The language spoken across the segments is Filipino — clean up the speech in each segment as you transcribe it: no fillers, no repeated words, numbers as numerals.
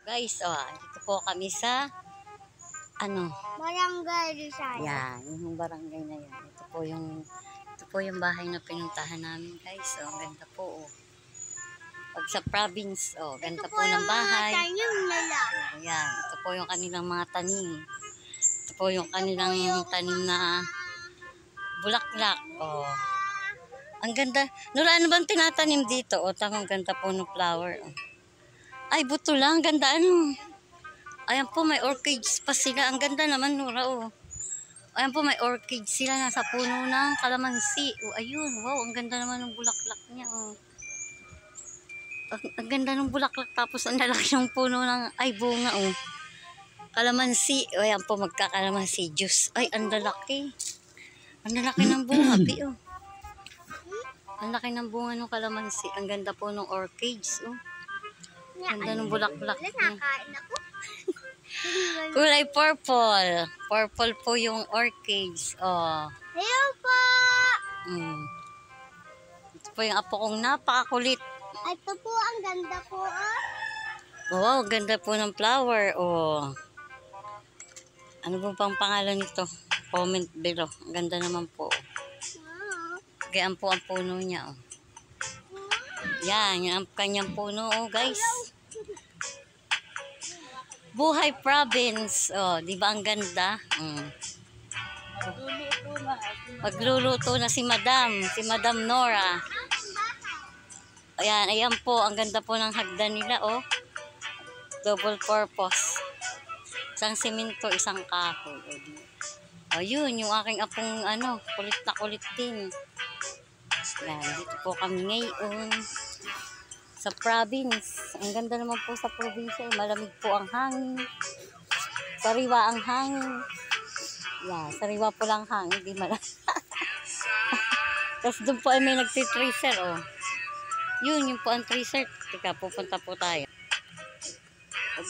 Guys, dito po kami sa Barangay Rizal. yan, yung barangay na yan. Ito po yung bahay na pinuntahan namin, guys. Ang ganda po. Pag sa province, ganda po ng bahay. Tanim nila. Yan, ito po yung kanilang mga tanim. Ito po yung kanilang tanim na bulaklak. Ang ganda. Nura, ano bang tinatanim dito? Tamang ganda po ng flower. Ay, buto lang. Ganda Ayan po, may orchids pa sila. Ang ganda naman, Nura, Ayan po, may orchids sila. Nasa puno ng kalamansi. Ayun, wow, ang ganda naman ng bulaklak niya, Ang ganda ng bulaklak. Tapos, ang lalaki ng puno ng, bunga, Kalamansi. Ayan po, magkakalamansi juice. Ay, ang lalaki. Ang lalaki ng bunga, Ang laki ng bunga ng kalamansi. Ang ganda po ng orchids, Ganda ng bulaklak niya. Nakain ako. Kulay purple. Purple po yung orchids. Hello po! Ito po yung apo kong napakakulit. Ito po, ang ganda po, Wow, ganda po ng flower. Ano po pang pangalan nito? Comment below. Ang ganda naman po. Gayaan po ang puno niya, Yan, yung kanyang puno, guys. Buhay province. Di ba ang ganda? Magluluto na si Madam Nora. Ayan po, ang ganda po ng hagdan nila, Double purpose. Isang simento, isang kahoy. Yun, yung aking apong, kulit na kulit din. Yan, dito po kami ngayon sa province. Ang ganda naman po sa probinsya. Malamig po ang hangin. Sariwa ang hangin. Yan, sariwa po lang hangin. Di malamig. Tapos doon po ay may nagtitracer, Yun po ang tracer. Teka, pupunta po tayo.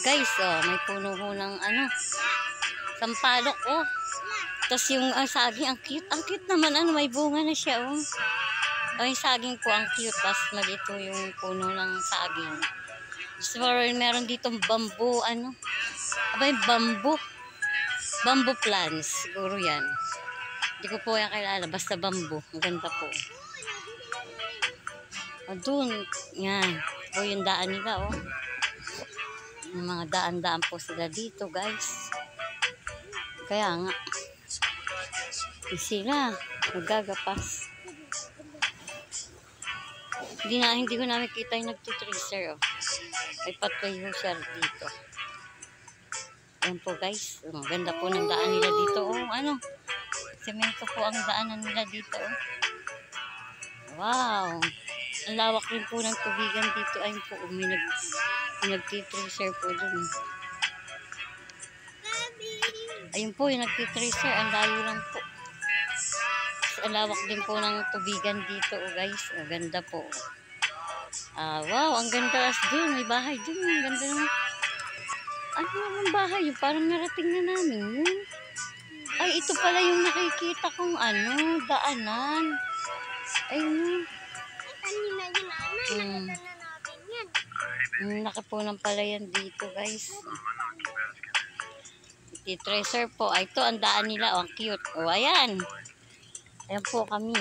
Guys, may puno ho ng sampalok, Tapos yung saging, ang cute. Ang cute naman, may bunga na siya, Ay, saging po ang cute. Tapos malito yung puno ng saging. So, meron ditong bamboo, bamboo plants. Siguro yan. Hindi ko po yan kilala. Basta bamboo. Ang ganda po. Doon. Yan. Po yung daan nila, Yung mga daan-daan po sila dito, guys. Kaya nga. Sila. Nagagapas. Hindi ko na makita yung nagtitracer, May patay ho siya dito. Ayan po, guys. Ganda po ng daan nila dito, Semento po ang daanan nila dito, Wow. Ang lawak rin po ng tubigan dito. Ayun po, may nagtitracer po dun. Ayun po, yung nagtitracer. Ang layo lang po. Ang lawak din po ng tubigan dito, guys. Ganda po. Wow, ang ganda doon. May bahay doon. Ang ganda naman. Ano naman bahay? Yung parang narating na namin yun. Ay, ito pala yung nakikita kong daanan. Ayun. Nakapunan pala yan dito, guys. Treasure po. Ito ang daan nila. Ang cute. Ayan. Ayan po kami.